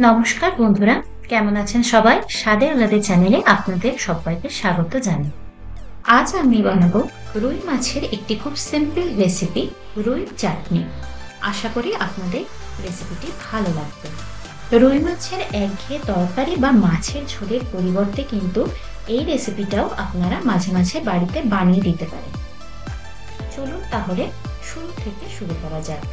নমস্কার বন্ধুরা, কেমন আছেন সবাই? স্বাদের আলাদা চ্যানেলে আপনাদের সবাইকে স্বাগত জানাই। আজ আমি বানাবো রুই মাছের একটি খুব সিম্পল রেসিপি, রুই চাটনি। আশা করি আপনাদের রেসিপিটি ভালো লাগবে। রুই মাছের একঘেয়ে তরকারি বা মাছের ঝোলের পরিবর্তে কিন্তু এই রেসিপিটাও আপনারা মাঝে মাঝে বাড়িতে বানিয়ে দিতে পারেন। চলুন তাহলে শুরু থেকে শুরু করা যাক।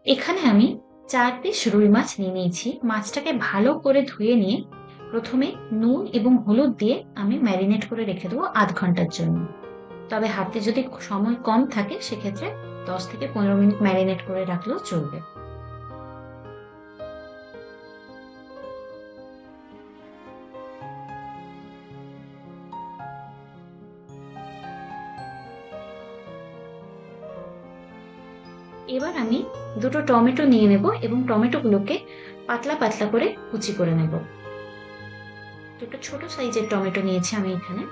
এখানে আমি ৪ পিস রুই মাছ নিয়ে নিয়েছি। মাছটাকে ভালো করে ধুয়ে নিয়ে প্রথমে নুন এবং হলুদ দিয়ে আমি ম্যারিনেট করে রেখে দেবো ০.৫ ঘন্টার জন্য। তবে হাতে যদি সময় কম থাকে সেক্ষেত্রে ১০ থেকে ১৫ মিনিট ম্যারিনেট করে রাখলেও চলবে। এবার আমি ২টো টমেটো নিয়ে নেব এবং টমেটোগুলোকে পাতলা পাতলা করে কুচি করে নেব। ২টো ছোট সাইজের টমেটো নিয়েছি আমি এখানে।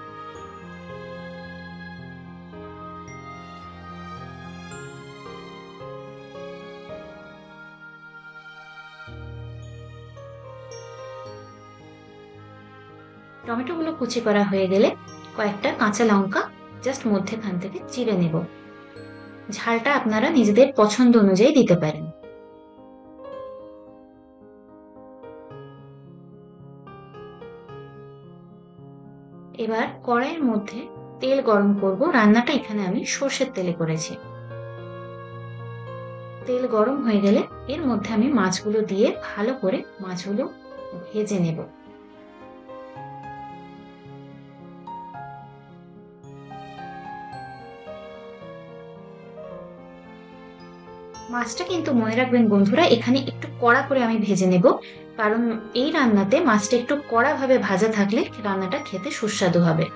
টমেটোগুলো কুচি করা হয়ে গেলে কয়েকটা কাঁচা লঙ্কা জাস্ট মধ্যেখান থেকে চিড়ে নেব। ঝালটা আপনারা নিজেদের পছন্দ অনুযায়ী দিতে পারেন। এবার কড়াইয়ের মধ্যে তেল গরম করব। রান্নাটা এখানে আমি সর্ষের তেলে করেছি। তেল গরম হয়ে গেলে এর মধ্যে আমি মাছগুলো দিয়ে ভালো করে মাছগুলো ভেজে নেব। মাছটা কিন্তু মনে রাখবেন বন্ধুরা, এখানে একটু কড়া করে আমি ভেজে নেব, কারণ এই রান্নাতে মাছটা একটু কড়া ভাবে ভাজা থাকলে রান্নাটা খেতে সুস্বাদু হবে।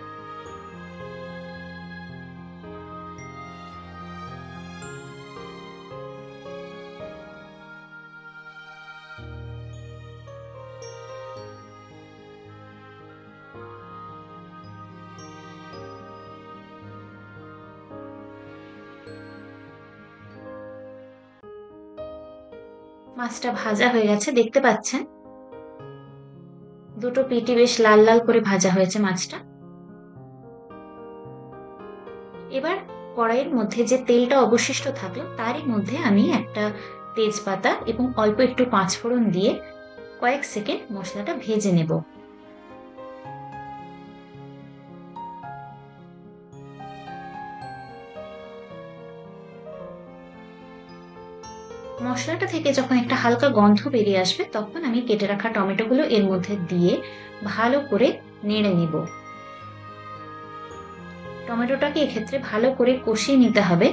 মাছটা ভাজা হয়ে গেছে, দেখতে পাচ্ছেন দুটো পিঠই বেশ লাল লাল করে ভাজা হয়েছে মাছটা। এবার কড়াইয়ের মধ্যে যে তেলটা অবশিষ্ট থাকলো তারই মধ্যে আমি একটা তেজপাতা এবং অল্প একটু পাঁচফোড়ন দিয়ে কয়েক সেকেন্ড মশলাটা ভেজে নেব। মশলাটা থেকে যখন একটা হালকা গন্ধ বেরিয়ে আসবে তখন আমি কেটে রাখা টমেটোগুলো এর মধ্যে দিয়ে ভালো করে নেড়ে নিব। টমেটোটাকে এক্ষেত্রে ভালো করে কষিয়ে নিতে হবে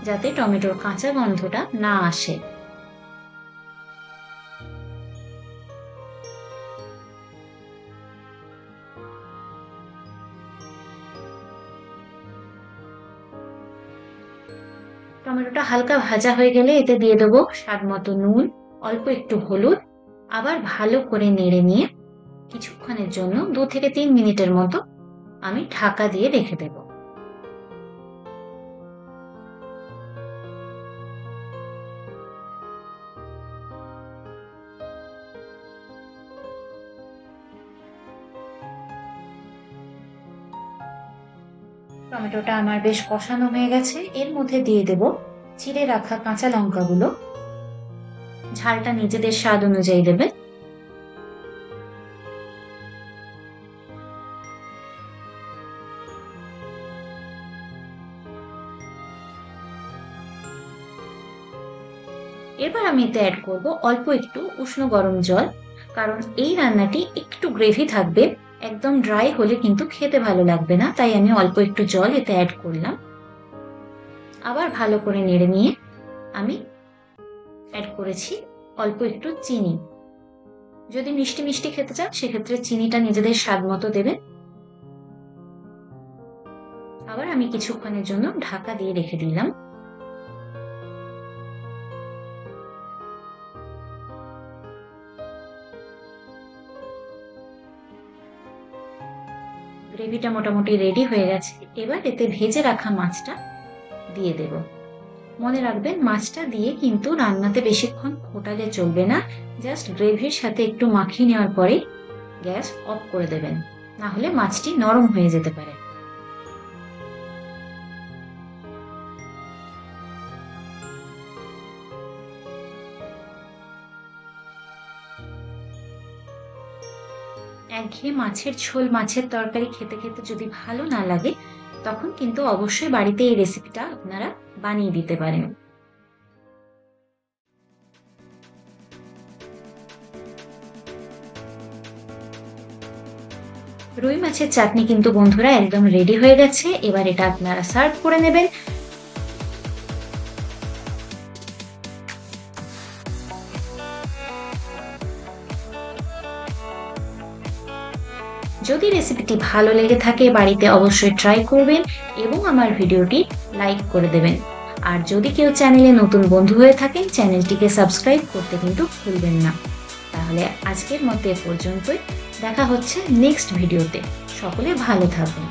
যাতে টমেটোর কাঁচা গন্ধটা না আসে। টমেটোটা হালকা ভাজা হয়ে গেলে এতে দিয়ে দেবো স্বাদ মতো নুন, অল্প একটু হলুদ, আবার ভালো করে নেড়ে নিয়ে কিছুক্ষণের জন্য ২ থেকে ৩ মিনিটের মতো আমি ঢাকা দিয়ে রেখে দেব। টমেটোটা আমার বেশ কষানো হয়ে গেছে। এর মধ্যে দিয়ে দেব চিড়ে রাখা কাঁচা লঙ্কাগুলো। ঝালটা নিজেদের স্বাদ অনুযায়ী দেবে। এবার আমি এতে অ্যাড করব অল্প একটু উষ্ণ গরম জল, কারণ এই রান্নাটি একটু গ্রেভি থাকবে। একদম ড্রাই হলে কিন্তু খেতে ভালো লাগবে না, তাই আমি অল্প একটু জল এতে অ্যাড করলাম। আবার ভালো করে নেড়ে নিয়ে আমি অ্যাড করেছি অল্প একটু চিনি। যদি মিষ্টি মিষ্টি খেতে চান সেক্ষেত্রে চিনিটা নিজেদের স্বাদ মতো দেবেন। আবার আমি কিছুক্ষণের জন্য ঢাকা দিয়ে রেখে দিলাম। গ্রেভিটা মোটামুটি রেডি হয়ে গেছে। এবার এতে ভেজে রাখা মাছটা দিয়ে দেব। মনে রাখবেন মাছটা দিয়ে কিন্তু রান্নাতে বেশিক্ষণ ফোটালে চলবে না, জাস্ট গ্রেভির সাথে একটু মাখিয়ে নেওয়ার পরে গ্যাস অফ করে দেবেন, না হলে মাছটি নরম হয়ে যেতে পারে। একঘেয়ে মাছের ঝোল, মাছের তরকারি খেতে খেতে যদি ভালো না লাগে, তখন কিন্তু অবশ্যই বাড়িতে এই রেসিপিটা আপনারা বানিয়ে দিতে পারেন। রুই মাছের চাটনি কিন্তু বন্ধুরা একদম রেডি হয়ে গেছে। এবার এটা আপনারা সার্ভ করে নেবেন। যদি রেসিপিটি ভালো লেগে থাকে বাড়িতে অবশ্যই ট্রাই করবেন এবং আমার ভিডিওটি লাইক করে দেবেন। আর যদি কেউ চ্যানেলে নতুন বন্ধু হয়ে থাকেন, চ্যানেলটিকে সাবস্ক্রাইব করতে কিন্তু ভুলবেন না। তাহলে আজকের মতো এ পর্যন্তই, দেখা হচ্ছে নেক্সট ভিডিওতে। সকলে ভালো থাকবেন।